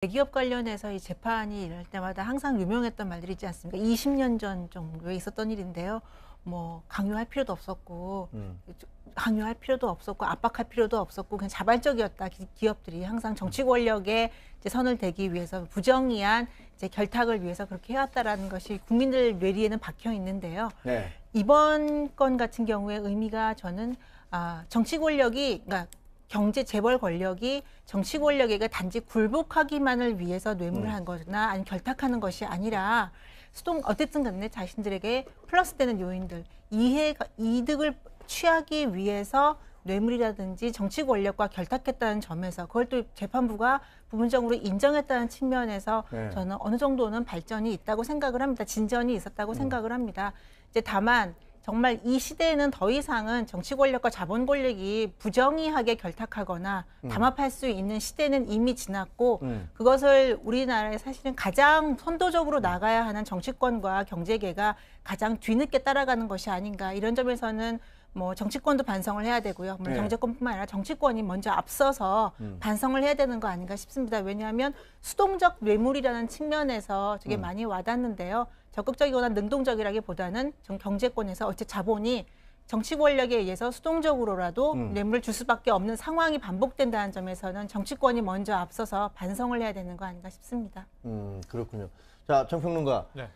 대기업 관련해서 이 재판이 일어날 때마다 항상 유명했던 말들이 있지 않습니까? 20년 전 정도에 있었던 일인데요. 뭐 강요할 필요도 없었고 강요할 필요도 없었고 압박할 필요도 없었고 그냥 자발적이었다. 기업들이 항상 정치 권력에 이제 선을 대기 위해서 부정의한 이제 결탁을 위해서 그렇게 해왔다라는 것이 국민들 뇌리에는 박혀 있는데요. 네. 이번 건 같은 경우에 의미가 저는 정치 권력이 그러니까 경제 재벌 권력이 정치 권력에게 단지 굴복하기만을 위해서 뇌물을 한 거나 아니면 결탁하는 것이 아니라 어쨌든 간에 자신들에게 플러스되는 요인들, 이득을 취하기 위해서 뇌물이라든지 정치 권력과 결탁했다는 점에서 그걸 또 재판부가 부분적으로 인정했다는 측면에서 네. 저는 어느 정도는 발전이 있다고 생각을 합니다. 진전이 있었다고 생각을 합니다. 이제 다만 정말 이 시대에는 더 이상은 정치 권력과 자본 권력이 부정의하게 결탁하거나 담합할 수 있는 시대는 이미 지났고 그것을 우리나라에 사실은 가장 선도적으로 나가야 하는 정치권과 경제계가 가장 뒤늦게 따라가는 것이 아닌가 이런 점에서는 뭐 정치권도 반성을 해야 되고요. 물론 네. 경제권뿐만 아니라 정치권이 먼저 앞서서 반성을 해야 되는 거 아닌가 싶습니다. 왜냐하면 수동적 뇌물이라는 측면에서 되게 많이 와닿는데요. 적극적이거나 능동적이라기보다는 경제권에서 어째 자본이 정치 권력에 의해서 수동적으로라도 뇌물을 줄 수밖에 없는 상황이 반복된다는 점에서는 정치권이 먼저 앞서서 반성을 해야 되는 거 아닌가 싶습니다. 그렇군요. 자, 정평론가. 네.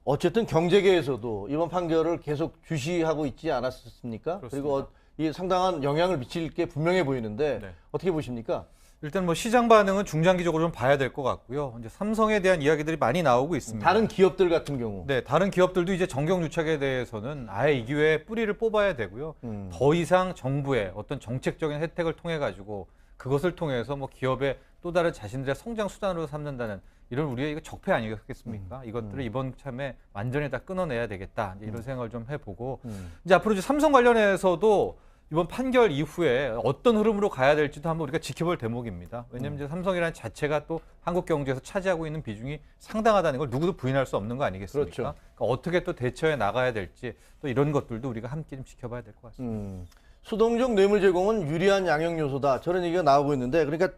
어쨌든 경제계에서도 이번 판결을 계속 주시하고 있지 않았습니까? 그렇습니다. 그리고 이 상당한 영향을 미칠 게 분명해 보이는데 네. 어떻게 보십니까? 일단 뭐 시장 반응은 중장기적으로 좀 봐야 될 것 같고요. 이제 삼성에 대한 이야기들이 많이 나오고 있습니다. 다른 기업들 같은 경우. 네, 다른 기업들도 이제 정경유착에 대해서는 아예 이 기회에 뿌리를 뽑아야 되고요. 더 이상 정부의 어떤 정책적인 혜택을 통해 가지고 그것을 통해서 뭐 기업의 또 다른 자신들의 성장 수단으로 삼는다는 이런 우리의 이거 적폐 아니겠습니까? 이것들을 이번 참에 완전히 다 끊어내야 되겠다. 이런 생각을 좀 해보고 이제 앞으로 이제 삼성 관련해서도 이번 판결 이후에 어떤 흐름으로 가야 될지도 한번 우리가 지켜볼 대목입니다. 왜냐하면 이제 삼성이라는 자체가 또 한국 경제에서 차지하고 있는 비중이 상당하다는 걸 누구도 부인할 수 없는 거 아니겠습니까? 그렇죠. 그러니까 어떻게 또 대처해 나가야 될지 또 이런 것들도 우리가 함께 좀 지켜봐야 될 것 같습니다. 수동적 뇌물 제공은 유리한 양형 요소다. 저런 얘기가 나오고 있는데 그러니까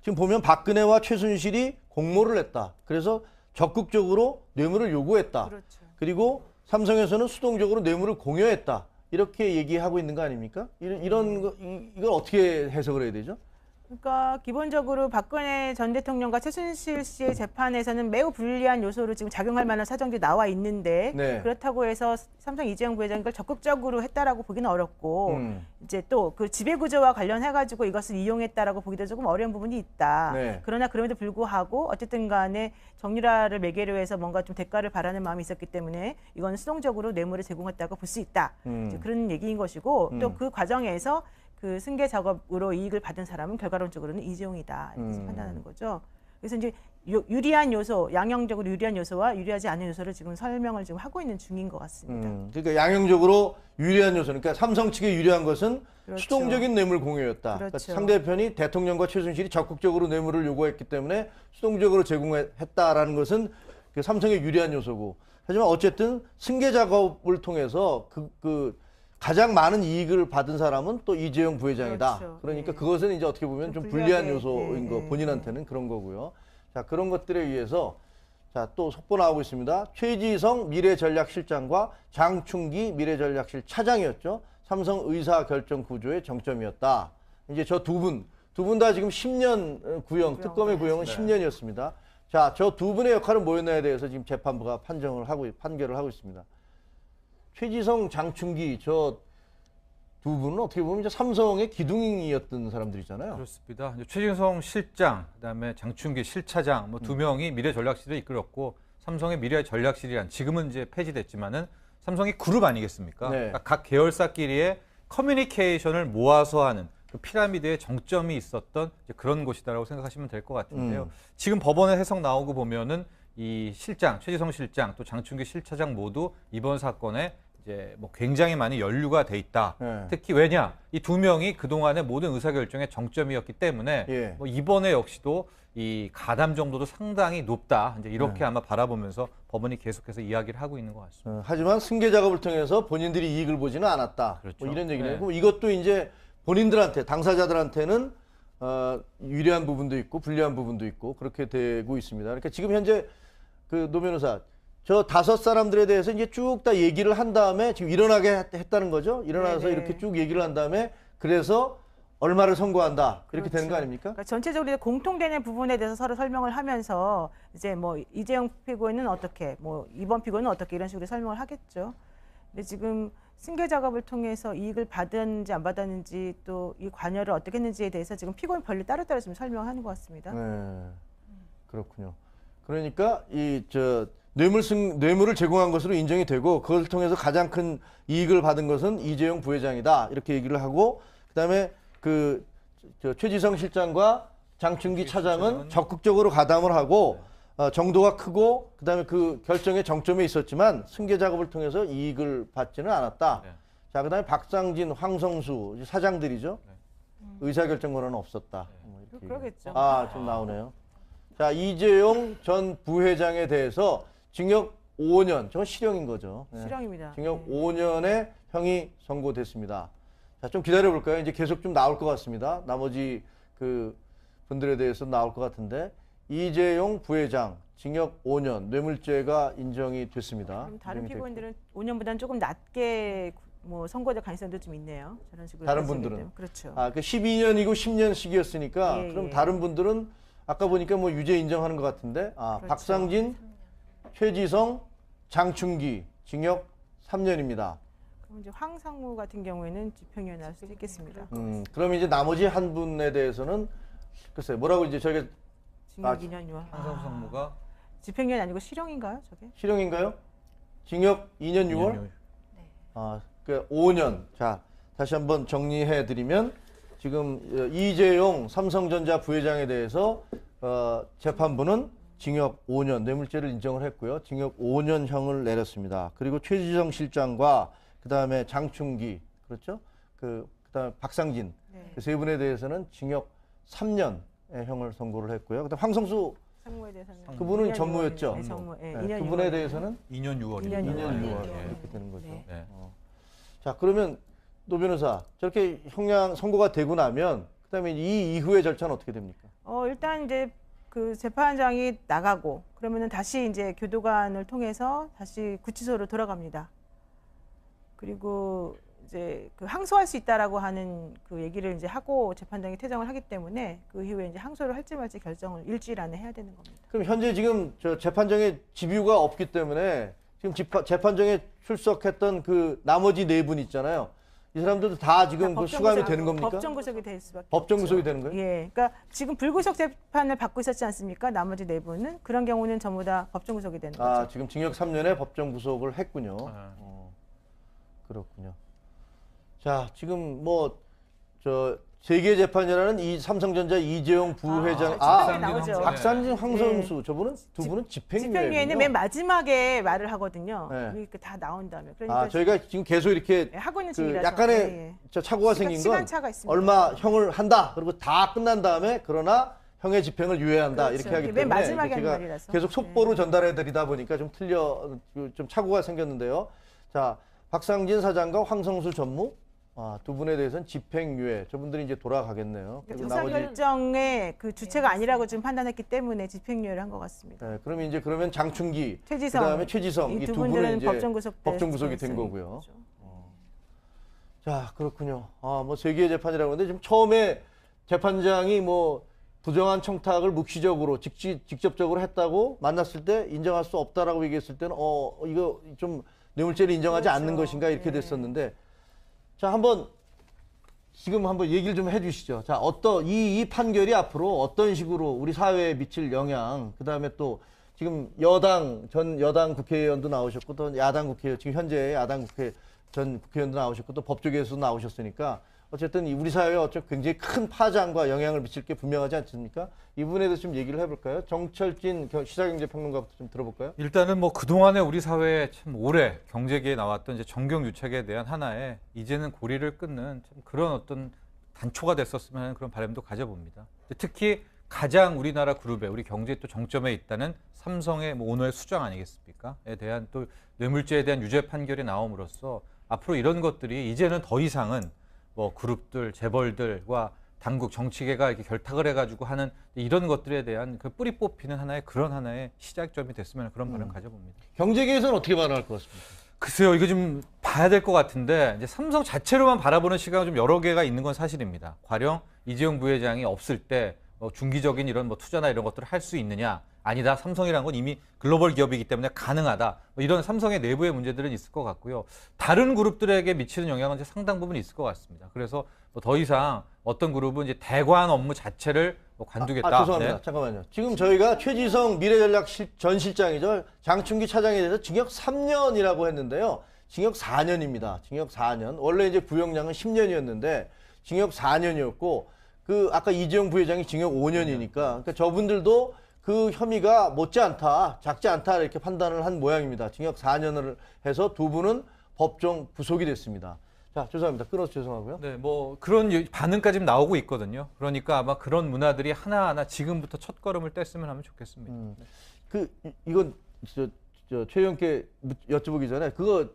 지금 보면 박근혜와 최순실이 공모를 했다. 그래서 적극적으로 뇌물을 요구했다. 그렇죠. 그리고 삼성에서는 수동적으로 뇌물을 공여했다. 이렇게 얘기하고 있는 거 아닙니까? 이걸 어떻게 해석을 해야 되죠? 그러니까 기본적으로 박근혜 전 대통령과 최순실 씨의 재판에서는 매우 불리한 요소로 지금 작용할 만한 사정들이 나와 있는데 네. 그렇다고 해서 삼성 이재용 부회장이 이걸 적극적으로 했다라고 보기는 어렵고 이제 또 그 지배구조와 관련해가지고 이것을 이용했다라고 보기도 조금 어려운 부분이 있다. 네. 그러나 그럼에도 불구하고 어쨌든 간에 정유라를 매개로 해서 뭔가 좀 대가를 바라는 마음이 있었기 때문에 이건 수동적으로 뇌물을 제공했다고 볼 수 있다. 이제 그런 얘기인 것이고 또 그 과정에서 그 승계 작업으로 이익을 받은 사람은 결과론적으로는 이재용이다 이렇게 판단하는 거죠. 그래서 이제 유리한 요소, 양형적으로 유리한 요소와 유리하지 않은 요소를 지금 설명을 지금 하고 있는 중인 것 같습니다. 그러니까 양형적으로 유리한 요소, 그러니까 삼성 측에 유리한 것은 그렇죠. 수동적인 뇌물 공여였다. 그러니까 그렇죠. 상대편이 대통령과 최순실이 적극적으로 뇌물을 요구했기 때문에 수동적으로 제공했다라는 것은 그 삼성의 유리한 요소고. 하지만 어쨌든 승계 작업을 통해서 가장 많은 이익을 받은 사람은 또 이재용 부회장이다. 그렇죠. 그러니까 네. 그것은 이제 어떻게 보면 좀 불리한 불리하게, 요소인 거 네. 본인한테는 그런 거고요. 자, 그런 것들에 의해서 자, 또 속보 나오고 있습니다. 최지성 미래전략실장과 장충기 미래전략실 차장이었죠. 삼성 의사결정 구조의 정점이었다. 이제 저 두 분 다 지금 10년 구형, 특검의 구형은 10년이었습니다. 자, 저 두 분의 역할은 뭐였나에 대해서 지금 재판부가 판결을 하고 있습니다. 최지성, 장충기 저 두 분은 어떻게 보면 이제 삼성의 기둥이었던 사람들이잖아요. 그렇습니다. 이제 최진성 실장, 그다음에 장충기 실차장 뭐 두 명이 미래전략실을 이끌었고 삼성의 미래전략실이란 지금은 이제 폐지됐지만은 삼성의 그룹 아니겠습니까? 네. 그러니까 각 계열사끼리의 커뮤니케이션을 모아서 하는 그 피라미드의 정점이 있었던 이제 그런 곳이다라고 생각하시면 될 것 같은데요. 지금 법원의 해석 나오고 보면은 이 실장, 최지성 실장 또 장충기 실차장 모두 이번 사건에 이제 뭐 굉장히 많이 연루가 돼 있다. 네. 특히 왜냐? 이 두 명이 그동안의 모든 의사결정의 정점이었기 때문에 예. 뭐 이번에 역시도 이 가담 정도도 상당히 높다. 이제 이렇게 아마 바라보면서 법원이 계속해서 이야기를 하고 있는 것 같습니다. 하지만 승계 작업을 통해서 본인들이 이익을 보지는 않았다. 그렇죠. 뭐 이런 네. 얘기네요. 그럼 이것도 이제 본인들한테 당사자들한테는 유리한 부분도 있고 불리한 부분도 있고 그렇게 되고 있습니다. 그러니까 지금 현재 그 노 변호사 저 5사람들에 대해서 이제 쭉 다 얘기를 한 다음에 지금 일어나게 했다는 거죠. 일어나서 네네. 이렇게 쭉 얘기를 한 다음에 그래서 얼마를 선고한다 이렇게 되는 거 그렇죠. 아닙니까? 그러니까 전체적으로 공통되는 부분에 대해서 서로 설명을 하면서 이제 뭐 이재용 피고인은 어떻게, 뭐 이번 피고인은 어떻게 이런 식으로 설명을 하겠죠. 근데 지금 승계 작업을 통해서 이익을 받았는지 안 받았는지 또 이 관여를 어떻게 했는지에 대해서 지금 피고인 별로 따로따로 지금 설명하는 것 같습니다. 네, 그렇군요. 그러니까 이 저 뇌물을 제공한 것으로 인정이 되고 그것을 통해서 가장 큰 이익을 받은 것은 이재용 부회장이다 이렇게 얘기를 하고 그다음에 저 최지성 실장과 장충기 차장은 적극적으로 가담을 하고 정도가 크고 그다음에 그 결정의 정점에 있었지만 승계 작업을 통해서 이익을 받지는 않았다. 네. 자, 그다음에 박상진, 황성수 사장들이죠. 의사결정 권한은 없었다. 뭐 이렇게 그러겠죠. 좀 나오네요. 자, 이재용 전 부회장에 대해서 징역 5년, 저건 실형인 거죠. 네. 실형입니다. 징역 네. 5년의 형이 선고됐습니다. 자, 좀 기다려볼까요? 이제 계속 좀 나올 것 같습니다. 나머지 그 분들에 대해서 나올 것 같은데 이재용 부회장 징역 5년 뇌물죄가 인정이 됐습니다. 그럼 다른 인정이 피고인들은 5년보다는 조금 낮게 뭐 선고될 가능성도 좀 있네요. 저런 식으로 다른 따지게 분들은? 되면. 그렇죠. 그 12년이고 10년씩이었으니까 예, 그럼 예. 다른 분들은 아까 보니까 뭐 유죄 인정하는 것 같은데 그렇죠. 박상진, 최지성, 장충기 징역 3년입니다. 그럼 이제 황상무 같은 경우에는 집행유예 나올 수 있겠습니다. 그럼 이제 나머지 한 분에 대해서는 글쎄요 뭐라고 이제 저게 징역 2년 6월. 황성수 상무가 집행유예 아니고 실형인가요, 저게? 실형인가요? 징역 2년 6월? 그 5년. 자, 다시 한번 정리해 드리면 지금 이재용 삼성전자 부회장에 대해서 재판부는 징역 5년 뇌물죄를 인정을 했고요. 징역 5년형을 내렸습니다. 그리고 최지성 실장과 그다음에 장충기 그렇죠? 그다음에 박상진 네. 그 세 분에 대해서는 징역 3년의 형을 선고를 했고요. 그다음 황성수 상무에 대해서는 그분은 2년 전무였죠? 6월입니다. 네, 전무. 네, 네, 2년 그분에 6월. 대해서는 2년 6월입니다. 2년 2년 6월 네. 이렇게 되는 거죠. 네. 네. 자, 그러면 노 변호사 저렇게 형량 선고가 되고 나면 그다음에 이 이후의 절차는 어떻게 됩니까? 일단 이제 그 재판장이 나가고 그러면은 다시 이제 교도관을 통해서 다시 구치소로 돌아갑니다. 그리고 이제 그 항소할 수 있다라고 하는 그 얘기를 이제 하고 재판장이 퇴정을 하기 때문에 그 이후에 이제 항소를 할지 말지 결정을 일주일 안에 해야 되는 겁니다. 그럼 현재 지금 저 재판정에 집유가 없기 때문에 지금 재판정에 출석했던 그 나머지 네 분 있잖아요. 이 사람들도 다 지금 그 수감이 되는 겁니까? 법정 구속이 될 수밖에 법정 없죠. 구속이 되는 거예요? 예, 그러니까 지금 불구속 재판을 받고 있었지 않습니까? 나머지 네 분은 그런 경우는 전부 다 법정 구속이 되는 거죠. 지금 징역 3년에 법정 구속을 했군요. 아. 그렇군요. 자, 지금 뭐 저 세계 재판이라는 이 삼성전자 이재용 부회장 집행유예 나오죠. 박상진, 황선수 저분은 두 분은 집행유예는 집행유예군요. 맨 마지막에 말을 하거든요. 네. 이렇게 다 나온 다음에. 그러니까 저희가 지금 계속 이렇게 예, 하고 있는 그 중이라서. 약간의 예, 예. 저 착오가 생긴 건 시간차가 있습니다. 얼마 형을 한다. 그리고 다 끝난 다음에 그러나 형의 집행을 유예한다. 그렇죠. 이렇게 하기 맨 때문에 마지막에 하는 제가 말이라서. 계속 속보로 전달해 드리다 보니까 좀 좀 착오가 생겼는데요. 자, 박상진 사장과 황성수 전무 두 분에 대해서는 집행유예. 저분들이 이제 돌아가겠네요. 그리고 나머지 의사결정의 그 주체가 아니라고 지금 판단했기 때문에 집행유예를 한 것 같습니다. 그러면 이제 그러면 장충기, 최지성, 그다음에 최지성 이 이 두 두 분은 분들은 이제 법정 구속이 된 가능성이 거고요. 있죠. 자, 그렇군요. 뭐 세계의 재판이라고 하는데 지금 처음에 재판장이 뭐 부정한 청탁을 묵시적으로 직접적으로 했다고 만났을 때 인정할 수 없다라고 얘기했을 때는 이거 좀 뇌물죄를 인정하지 그렇죠. 않는 것인가 이렇게 네. 됐었는데 자, 한번 얘기를 좀 해주시죠. 자, 이 판결이 앞으로 어떤 식으로 우리 사회에 미칠 영향, 그 다음에 또 지금 전 여당 국회의원도 나오셨고 또 야당 국회의원, 지금 현재 야당 전 국회의원도 나오셨고 또 법조계에서도 나오셨으니까 어쨌든 우리 사회에 굉장히 큰 파장과 영향을 미칠 게 분명하지 않습니까? 이 부분에 대해서 좀 얘기를 해볼까요? 정철진 시사경제평론가부터 좀 들어볼까요? 일단은 뭐 그동안에 우리 사회에 참 오래 경제계에 나왔던 이제 정경유착에 대한 하나의 이제는 고리를 끊는 참 그런 어떤 단초가 됐었으면 하는 그런 바람도 가져봅니다. 특히 가장 우리나라 그룹에 우리 경제 또 정점에 있다는 삼성의 뭐 오너의 수장 아니겠습니까?에 대한 또 뇌물죄에 대한 유죄 판결이 나옴으로써 앞으로 이런 것들이 이제는 더 이상은 뭐 그룹들, 재벌들과 당국 정치계가 이렇게 결탁을 해가지고 하는 이런 것들에 대한 그 뿌리 뽑히는 그런 하나의 시작점이 됐으면 그런 바람 가져봅니다. 경제계에서는 어떻게 반응할 것 같습니까? 글쎄요, 이거 좀 봐야 될 것 같은데 이제 삼성 자체로만 바라보는 시각은 좀 여러 개가 있는 건 사실입니다. 가령 이재용 부회장이 없을 때 뭐 중기적인 이런 뭐 투자나 이런 것들을 할 수 있느냐? 아니다. 삼성이라는 건 이미 글로벌 기업이기 때문에 가능하다. 뭐 이런 삼성의 내부의 문제들은 있을 것 같고요. 다른 그룹들에게 미치는 영향은 이제 상당 부분 있을 것 같습니다. 그래서 뭐 더 이상 어떤 그룹은 이제 대관 업무 자체를 뭐 관두겠다. 죄송합니다. 네. 잠깐만요. 지금 저희가 최지성 미래전략 전 실장이죠. 장충기 차장에 대해서 징역 3년이라고 했는데요. 징역 4년입니다. 징역 4년. 원래 이제 구형량은 10년이었는데 징역 4년이었고 그 아까 이재용 부회장이 징역 5년이니까 그러니까 저분들도 그 혐의가 못지않다, 작지 않다 이렇게 판단을 한 모양입니다. 징역 4년을 해서 두 분은 법정 구속이 됐습니다. 자, 죄송합니다. 끊어서 죄송하고요. 네, 뭐 그런 반응까지 지금 나오고 있거든요. 그러니까 아마 그런 문화들이 하나하나 지금부터 첫걸음을 뗐으면 하면 좋겠습니다. 이건 최 의원께 여쭤보기 전에 그거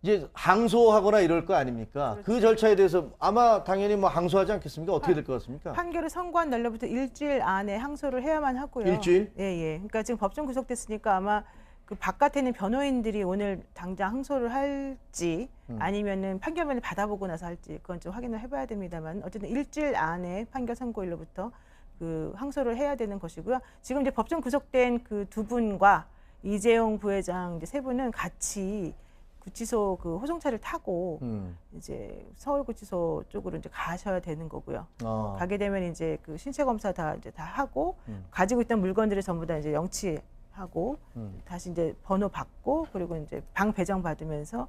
이제 항소하거나 이럴 거 아닙니까? 그렇죠. 그 절차에 대해서 아마 당연히 뭐 항소하지 않겠습니까? 어떻게 될 것 같습니까? 판결을 선고한 날로부터 일주일 안에 항소를 해야만 하고요. 일주일? 예, 예. 그러니까 지금 법정 구속됐으니까 아마 그 바깥에 있는 변호인들이 오늘 당장 항소를 할지 아니면은 판결문을 받아보고 나서 할지 그건 좀 확인을 해봐야 됩니다만 어쨌든 일주일 안에 판결 선고일로부터 그 항소를 해야 되는 것이고요. 지금 이제 법정 구속된 그 두 분과 이재용 부회장 이제 세 분은 같이 구치소 그 호송차를 타고 이제 서울구치소 쪽으로 이제 가셔야 되는 거고요. 가게 되면 이제 그 신체 검사 다 하고 가지고 있던 물건들을 전부 다 이제 영치하고 다시 이제 번호 받고 그리고 이제 방 배정 받으면서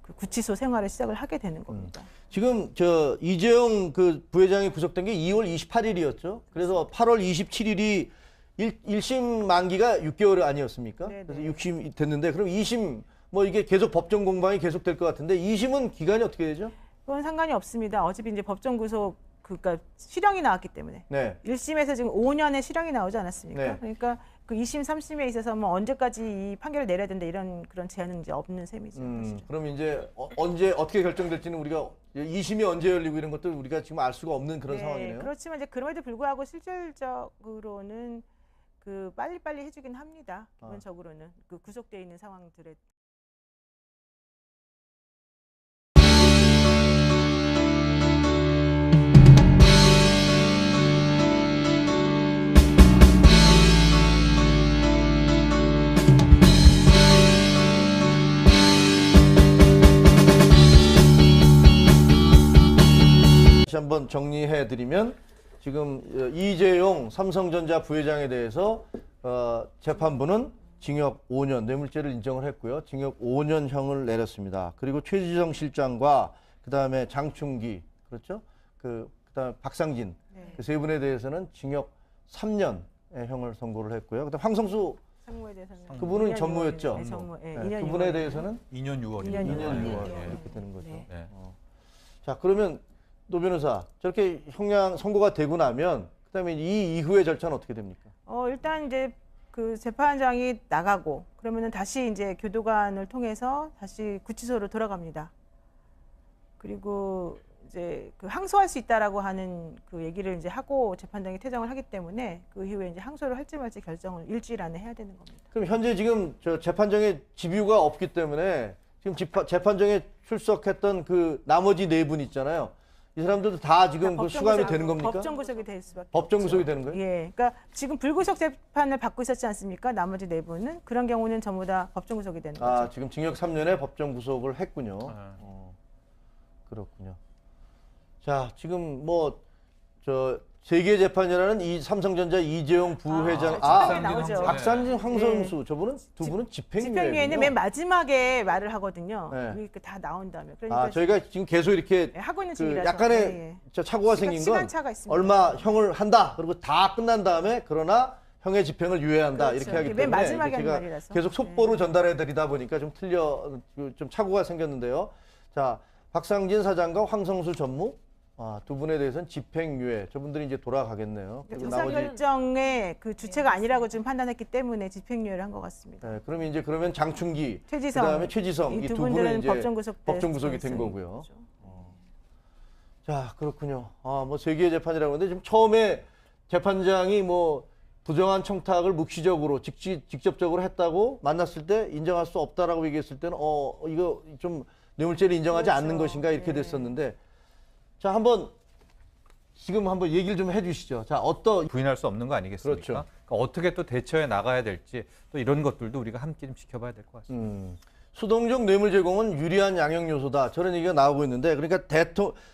그 구치소 생활을 시작을 하게 되는 겁니다. 지금 저 이재용 그 부회장이 구속된 게 2월 28일이었죠. 그래서 8월 27일이 1심 만기가 6개월 아니었습니까? 네네. 그래서 6심 됐는데 그럼 2심 뭐 이게 계속 법정 공방이 계속될 것 같은데 2심은 기간이 어떻게 되죠? 그건 상관이 없습니다. 어차피 이제 법정 구속 그러니까 실형이 나왔기 때문에 네. 1심에서 지금 5년의 실형이 나오지 않았습니까? 네. 그러니까 그 2심, 3심에 있어서 뭐 언제까지 이 판결을 내려야 된다 이런 그런 제한은 이제 없는 셈이죠. 그럼 이제 언제 어떻게 결정될지는 우리가 2심이 언제 열리고 이런 것들 우리가 지금 알 수가 없는 그런 상황이네요. 그렇지만 이제 그럼에도 불구하고 실질적으로는 그 빨리빨리 해주긴 합니다. 기본적으로는 그 구속돼 있는 상황들에. 다시 한번 정리해드리면 지금 이재용 삼성전자 부회장에 대해서 재판부는 징역 5년 뇌물죄를 인정을 했고요. 징역 5년형을 내렸습니다. 그리고 최지성 실장과 그다음에 장충기 그렇죠? 그다음에 박상진 그 세 분에 대해서는 징역 3년의 형을 선고를 했고요. 그다음 황성수 상무에 대해서는 그분은 2년 전무였죠. 6월, 네, 전무. 예, 네, 2년 그분에 6월. 대해서는 2년 6월. 2년 2년 6월 네. 이렇게 되는 거죠. 네. 네. 자, 그러면 노 변호사 저렇게 형량 선고가 되고 나면 그다음에 이 이후의 절차는 어떻게 됩니까? 일단 이제 그 재판장이 나가고 그러면은 다시 이제 교도관을 통해서 다시 구치소로 돌아갑니다. 그리고 이제 그 항소할 수 있다라고 하는 그 얘기를 이제 하고 재판장이 퇴정을 하기 때문에 그 이후에 이제 항소를 할지 말지 결정을 일주일 안에 해야 되는 겁니다. 그럼 현재 지금 저 재판정에 집유가 없기 때문에 지금 재판정에 출석했던 그 나머지 네 분 있잖아요. 이 사람들도 다 지금 그 수감이 되는 겁니까? 법정 구속이 될 수밖에. 법정 없죠. 구속이 되는 거예요? 예, 그러니까 지금 불구속 재판을 받고 있었지 않습니까? 나머지 네 분은 그런 경우는 전부 다 법정 구속이 되는 거죠. 아, 지금 징역 3년에 법정 구속을 했군요. 그렇군요. 자, 지금 뭐 저 세계 재판이라는 이 삼성전자 이재용 부회장 집행유예 나오죠. 박상진, 황성수 저분은 두 분은 집행유예는 집행유예군요. 맨 마지막에 말을 하거든요. 네. 이렇게 다 나온 다음에. 그러니까 저희가 지금 계속 이렇게 하고 있는 그 중이라서 약간의 예. 저 착오가 생긴 건 시간차가 있습니다. 얼마 형을 한다. 그리고 다 끝난 다음에 그러나 형의 집행을 유예한다. 그렇죠. 이렇게 하기 맨 때문에 마지막에 이게 하는 제가 말이라서. 계속 속보로 전달해 드리다 보니까 좀 좀 착오가 생겼는데요. 자, 박상진 사장과 황성수 전무 두 분에 대해서는 집행유예. 저분들이 이제 돌아가겠네요. 그리고 의사결정의 그 주체가 아니라고 지금 판단했기 때문에 집행유예를 한 것 같습니다. 네, 그러면 이제 장충기, 최지성, 그다음에 최지성 이 두 분은 이제 법정 법정 구속이 된 거고요. 그렇죠. 자, 그렇군요. 뭐 세기의 재판이라고 하는데 지금 처음에 재판장이 뭐 부정한 청탁을 묵시적으로 직접적으로 했다고 만났을 때 인정할 수 없다라고 얘기했을 때는 이거 좀 뇌물죄를 인정하지 그렇죠. 않는 것인가 이렇게 네. 됐었는데, 자, 지금 한번 얘기를 좀 해주시죠. 자, 부인할 수 없는 거 아니겠습니까? 그렇죠. 그러니까 어떻게 또 대처해 나가야 될지 또 이런 것들도 우리가 함께 좀 지켜봐야 될 것 같습니다. 수동적 뇌물 제공은 유리한 양형 요소다. 저런 얘기가 나오고 있는데, 그러니까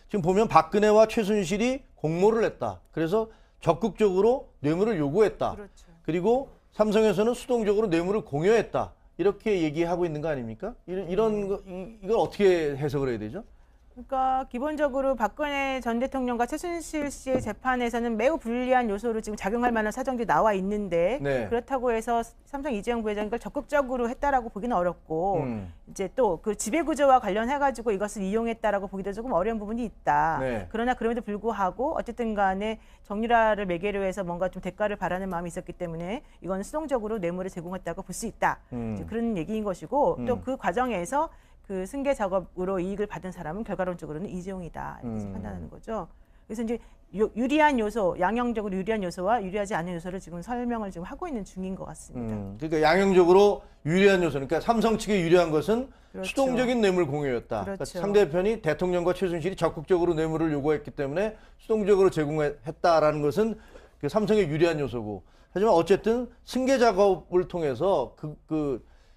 지금 보면 박근혜와 최순실이 공모를 했다. 그래서 적극적으로 뇌물을 요구했다. 그렇죠. 그리고 삼성에서는 수동적으로 뇌물을 공여했다. 이렇게 얘기하고 있는 거 아닙니까? 이걸 어떻게 해석을 해야 되죠? 그러니까 기본적으로 박근혜 전 대통령과 최순실 씨의 재판에서는 매우 불리한 요소로 지금 작용할 만한 사정들이 나와 있는데, 네. 그렇다고 해서 삼성 이재용 부회장이 이걸 적극적으로 했다라고 보기는 어렵고, 이제 또 그 지배 구조와 관련해 가지고 이것을 이용했다라고 보기도 조금 어려운 부분이 있다. 네. 그러나 그럼에도 불구하고 어쨌든 간에 정유라를 매개로 해서 뭔가 좀 대가를 바라는 마음이 있었기 때문에 이건 수동적으로 뇌물을 제공했다고 볼 수 있다. 이제 그런 얘기인 것이고, 또 그 과정에서 그 승계 작업으로 이익을 받은 사람은 결과론적으로는 이재용이다, 이렇게 판단하는 거죠. 그래서 이제 유리한 요소, 양형적으로 유리한 요소와 유리하지 않은 요소를 지금 설명을 지금 하고 있는 중인 것 같습니다. 그러니까 양형적으로 유리한 요소, 그러니까 삼성 측에 유리한 것은 그렇죠. 수동적인 뇌물 공여였다. 그러니까 그렇죠. 상대편이 대통령과 최순실이 적극적으로 뇌물을 요구했기 때문에 수동적으로 제공했다라는 것은 그 삼성의 유리한 요소고, 하지만 어쨌든 승계 작업을 통해서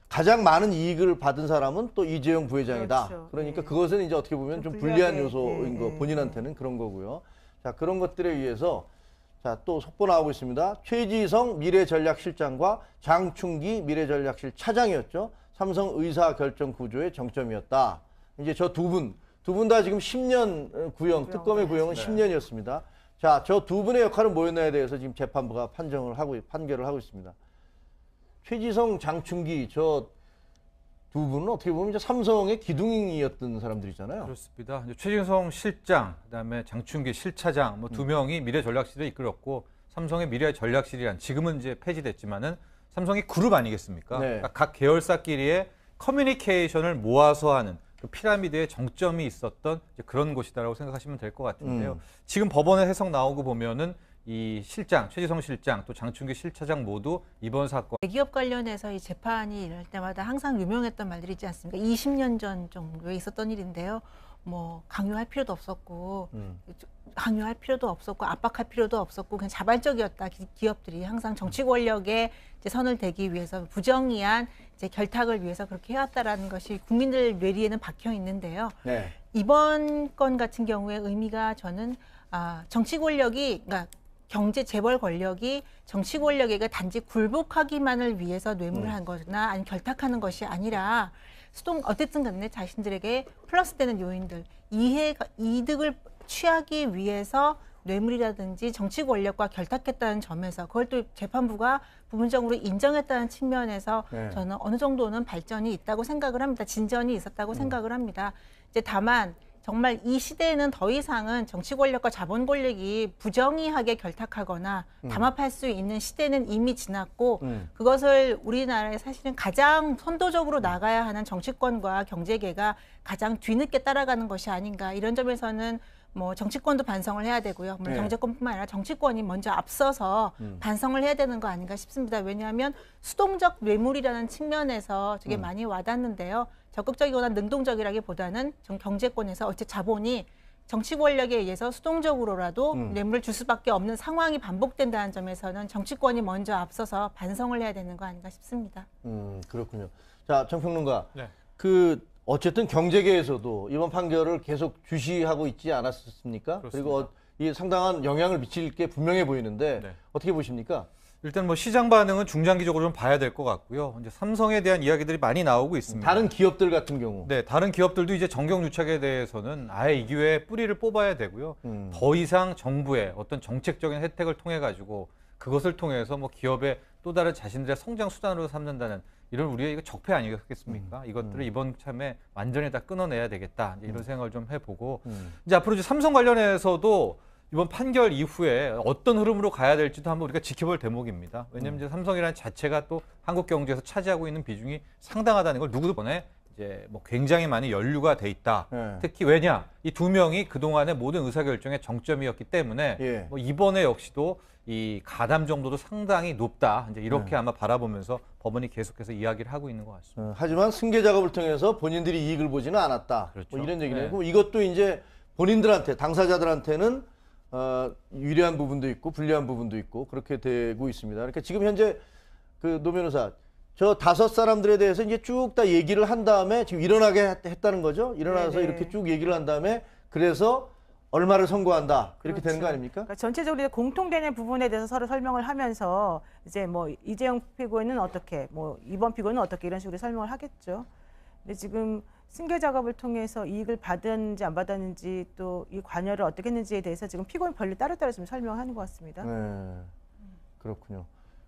가장 많은 이익을 받은 사람은 또 이재용 부회장이다. 그렇죠. 그러니까 네. 그것은 이제 어떻게 보면 좀 불리한 불리하게, 요소인 거, 네. 본인한테는 그런 거고요. 자, 그런 것들에 의해서 자, 또 속보 나오고 있습니다. 최지성 미래전략실장과 장충기 미래전략실 차장이었죠. 삼성 의사결정구조의 정점이었다. 이제 저 두 분 다 지금 10년 구형, 특검의 구형은 10년이었습니다. 자, 저 두 분의 역할은 뭐였나에 대해서 지금 재판부가 판결을 하고 있습니다. 최지성, 장충기 저 두 분은 어떻게 보면 이제 삼성의 기둥이었던 사람들이잖아요. 그렇습니다. 이제 최진성 실장, 그다음에 장충기 실차장 뭐 두 명이 미래전략실을 이끌었고, 삼성의 미래전략실이란 지금은 이제 폐지됐지만은 삼성이 그룹 아니겠습니까? 네. 그러니까 각 계열사끼리의 커뮤니케이션을 모아서 하는 그 피라미드의 정점이 있었던 이제 그런 곳이다라고 생각하시면 될 것 같은데요. 지금 법원의 해석 나오고 보면은 이 실장, 최지성 실장, 또 장충기 실차장 모두 이번 사건 대기업 관련해서 이 재판이 일어날 때마다 항상 유명했던 말들이 있지 않습니까? 20년 전 정도에 있었던 일인데요. 뭐 강요할 필요도 없었고, 압박할 필요도 없었고, 그냥 자발적이었다. 기업들이 항상 정치 권력에 이제 선을 대기 위해서 부정의한 이제 결탁을 위해서 그렇게 해왔다라는 것이 국민들 뇌리에는 박혀 있는데요. 네. 이번 건 같은 경우에 의미가 저는 정치 권력이, 그러니까 경제 재벌 권력이 정치 권력에게 단지 굴복하기만을 위해서 뇌물을 한 거나 아니면 결탁하는 것이 아니라 어쨌든 간에 자신들에게 플러스되는 요인들, 이득을 취하기 위해서 뇌물이라든지 정치 권력과 결탁했다는 점에서 그걸 또 재판부가 부분적으로 인정했다는 측면에서 네. 저는 어느 정도는 발전이 있다고 생각을 합니다. 진전이 있었다고 생각을 합니다. 이제 다만 정말 이 시대에는 더 이상은 정치 권력과 자본 권력이 부정의하게 결탁하거나 담합할 수 있는 시대는 이미 지났고, 그것을 우리나라에 사실은 가장 선도적으로 나가야 하는 정치권과 경제계가 가장 뒤늦게 따라가는 것이 아닌가, 이런 점에서는 뭐 정치권도 반성을 해야 되고요. 물론 네. 경제권뿐만 아니라 정치권이 먼저 앞서서 반성을 해야 되는 거 아닌가 싶습니다. 왜냐하면 수동적 뇌물이라는 측면에서 되게 많이 와닿는데요. 적극적이거나 능동적이라기보다는 경제권에서 어째 자본이 정치 권력에 의해서 수동적으로라도 뇌물을 줄 수밖에 없는 상황이 반복된다는 점에서는 정치권이 먼저 앞서서 반성을 해야 되는 거 아닌가 싶습니다. 그렇군요. 자, 정평론가. 네. 어쨌든 경제계에서도 이번 판결을 계속 주시하고 있지 않았습니까? 그렇습니다. 그리고 이 상당한 영향을 미칠 게 분명해 보이는데 네. 어떻게 보십니까? 일단 뭐 시장 반응은 중장기적으로 좀 봐야 될 것 같고요. 이제 삼성에 대한 이야기들이 많이 나오고 있습니다. 다른 기업들 같은 경우. 네, 다른 기업들도 이제 정경유착에 대해서는 아예 이 기회에 뿌리를 뽑아야 되고요. 더 이상 정부의 어떤 정책적인 혜택을 통해 가지고 그것을 통해서 뭐 기업의 또 다른 자신들의 성장 수단으로 삼는다는 이런 우리의 이거 적폐 아니겠습니까? 이것들을 이번 참에 완전히 다 끊어내야 되겠다. 이제 이런 생각을 좀 해보고 이제 앞으로 이제 삼성 관련해서도 이번 판결 이후에 어떤 흐름으로 가야 될지도 한번 우리가 지켜볼 대목입니다. 왜냐하면 이제 삼성이라는 자체가 또 한국 경제에서 차지하고 있는 비중이 상당하다는 걸 누구도 번에 이제 뭐 굉장히 많이 연루가 돼 있다. 예. 특히 왜냐? 이 두 명이 그동안의 모든 의사결정의 정점이었기 때문에 예. 뭐 이번에 역시도 이 가담 정도도 상당히 높다. 이제 이렇게 아마 바라보면서 법원이 계속해서 이야기를 하고 있는 것 같습니다. 하지만 승계 작업을 통해서 본인들이 이익을 보지는 않았다. 그렇죠. 뭐 이런 얘기네요. 네. 그럼 이것도 이제 본인들한테 당사자들한테는 유리한 부분도 있고 불리한 부분도 있고 그렇게 되고 있습니다. 그러니까 지금 현재 그 노 변호사 저 5사람들에 대해서 이제 쭉 다 얘기를 한 다음에 지금 일어나게 했다는 거죠. 일어나서 네네. 이렇게 쭉 얘기를 한 다음에 그래서 얼마를 선고한다 이렇게 되는 거 그렇죠. 아닙니까? 그러니까 전체적으로 공통되는 부분에 대해서 서로 설명을 하면서 이제 뭐 이재용 피고인은 어떻게, 뭐 이번 피고인은 어떻게 이런 식으로 설명을 하겠죠. 근데 지금 승계 작업을 통해서 이익을 받았는지 안 받았는지 또 이 관여를 어떻게 했는지에 대해서 지금 피고인 별로 따로따로 지금 설명하는 것 같습니다. 네, 그렇군요.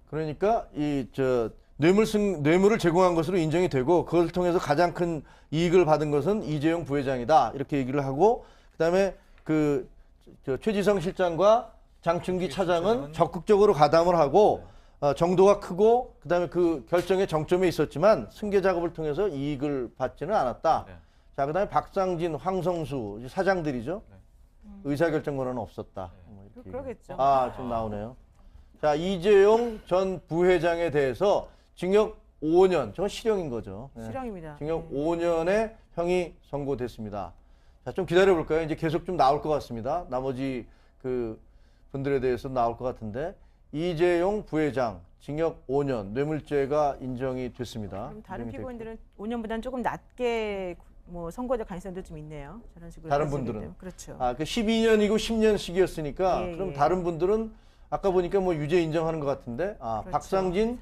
그러니까 이 저 뇌물을 제공한 것으로 인정이 되고 그것을 통해서 가장 큰 이익을 받은 것은 이재용 부회장이다 이렇게 얘기를 하고 그다음에 저 최지성 실장과 장충기 차장은 적극적으로 가담을 하고 정도가 크고 그다음에 그 결정의 정점에 있었지만 승계 작업을 통해서 이익을 받지는 않았다. 네. 자 그다음에 박상진, 황성수 사장들이죠. 의사결정 권한은 없었다. 뭐 이렇게 그러겠죠. 좀 나오네요. 자, 이재용 전 부회장에 대해서 징역 5년, 저건 실형인 거죠. 네. 실형입니다. 징역 5년의 형이 선고됐습니다. 자, 좀 기다려볼까요? 이제 계속 좀 나올 것 같습니다. 나머지 그 분들에 대해서 나올 것 같은데 이재용 부회장 징역 5년 뇌물죄가 인정이 됐습니다. 그럼 다른 인정이 피고인들은 5년보다는 조금 낮게 뭐 선고될 가능성도 좀 있네요. 저런 식으로 다른 따지게 분들은? 되면. 그렇죠. 그 12년이고 10년씩이었으니까 예, 그럼 예. 다른 분들은 아까 보니까 뭐 유죄 인정하는 것 같은데 그렇죠. 박상진,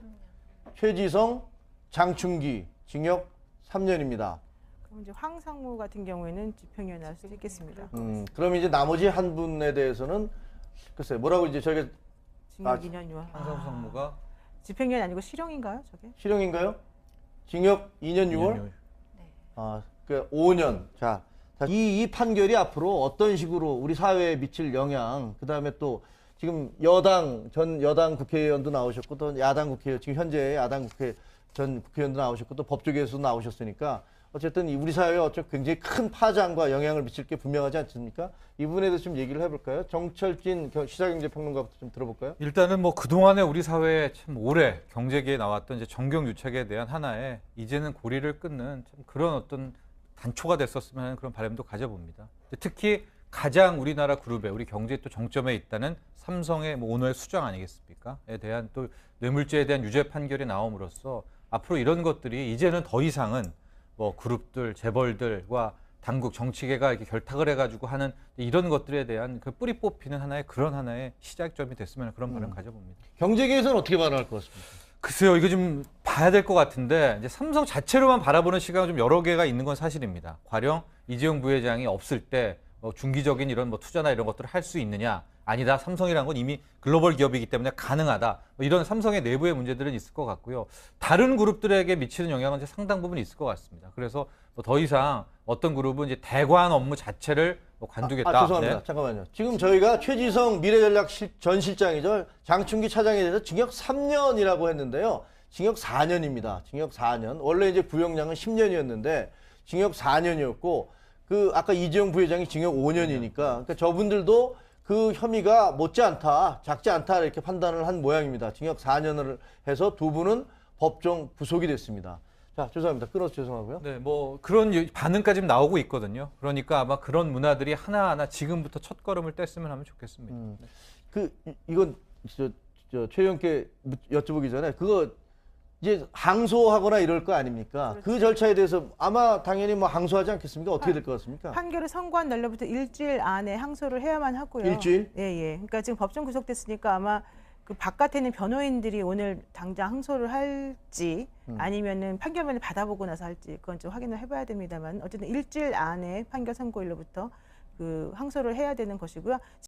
최지성, 장충기 징역 3년입니다. 그럼 이제 황상무 같은 경우에는 집행유예 나올 수 있겠습니다. 그럼 이제 나머지 한 분에 대해서는 글쎄 뭐라고 이제 저게 징역 2년 유예. 황상수 상무가 집행유예 아니고 실형인가요, 저게? 실형인가요? 징역 2년 6월? 그 5년. 자, 이 판결이 앞으로 어떤 식으로 우리 사회에 미칠 영향, 그 다음에 또 지금 전 여당 국회의원도 나오셨고, 또 야당 국회의원, 지금 현재 야당 전 국회의원도 나오셨고, 또 법조계에서도 나오셨으니까, 어쨌든 우리 사회에 굉장히 큰 파장과 영향을 미칠 게 분명하지 않습니까? 이 부분에 대해서 좀 얘기를 해볼까요? 정철진 시사경제평론가부터 좀 들어볼까요? 일단은 뭐 그동안에 우리 사회에 참 오래 경제계에 나왔던 이제 정경유착에 대한 하나의 이제는 고리를 끊는 참 그런 어떤 단초가 됐었으면 하는 그런 바람도 가져봅니다. 특히 가장 우리나라 그룹에 우리 경제 또 정점에 있다는 삼성의 뭐 오너의 수장 아니겠습니까?에 대한 또 뇌물죄에 대한 유죄 판결이 나옴으로써 앞으로 이런 것들이 이제는 더 이상은 뭐 그룹들, 재벌들과 당국, 정치계가 이렇게 결탁을 해가지고 하는 이런 것들에 대한 그 뿌리 뽑히는 그런 하나의 시작점이 됐으면 그런 바람 가져봅니다. 경제계에서는 어떻게 반응할 것 같습니까? 글쎄요, 이거 좀 봐야 될 것 같은데 이제 삼성 자체로만 바라보는 시각은 좀 여러 개가 있는 건 사실입니다. 가령 이재용 부회장이 없을 때 뭐 중기적인 이런 뭐 투자나 이런 것들을 할 수 있느냐? 아니다. 삼성이라는 건 이미 글로벌 기업이기 때문에 가능하다. 뭐 이런 삼성의 내부의 문제들은 있을 것 같고요. 다른 그룹들에게 미치는 영향은 이제 상당 부분 있을 것 같습니다. 그래서 뭐 더 이상 어떤 그룹은 이제 대관 업무 자체를 뭐 관두겠다. 죄송합니다. 네. 잠깐만요. 지금 저희가 최지성 미래전략 전 실장이죠. 장충기 차장에 대해서 징역 3년이라고 했는데요. 징역 4년입니다. 징역 4년. 원래 이제 구형량은 10년이었는데 징역 4년이었고 아까 이재용 부회장이 징역 5년이니까 그러니까 저분들도 그 혐의가 못지않다, 작지 않다 이렇게 판단을 한 모양입니다. 징역 4년을 해서 두 분은 법정 구속이 됐습니다. 자, 죄송합니다. 끊어서 죄송하고요. 네, 뭐 그런 반응까지 지금 나오고 있거든요. 그러니까 아마 그런 문화들이 하나하나 지금부터 첫걸음을 뗐으면 하면 좋겠습니다. 이건 최 의원께 여쭤보기 전에 그거 이제 항소하거나 이럴 거 아닙니까? 그렇죠. 그 절차에 대해서 아마 당연히 뭐 항소하지 않겠습니까? 어떻게 될 것 같습니까? 판결을 선고한 날로부터 일주일 안에 항소를 해야만 하고요. 일주일? 예, 예. 그러니까 지금 법정 구속됐으니까 아마 그 바깥에 있는 변호인들이 오늘 당장 항소를 할지 아니면은 판결문을 받아보고 나서 할지 그건 좀 확인을 해봐야 됩니다만 어쨌든 일주일 안에 판결 선고일로부터 그 항소를 해야 되는 것이고요.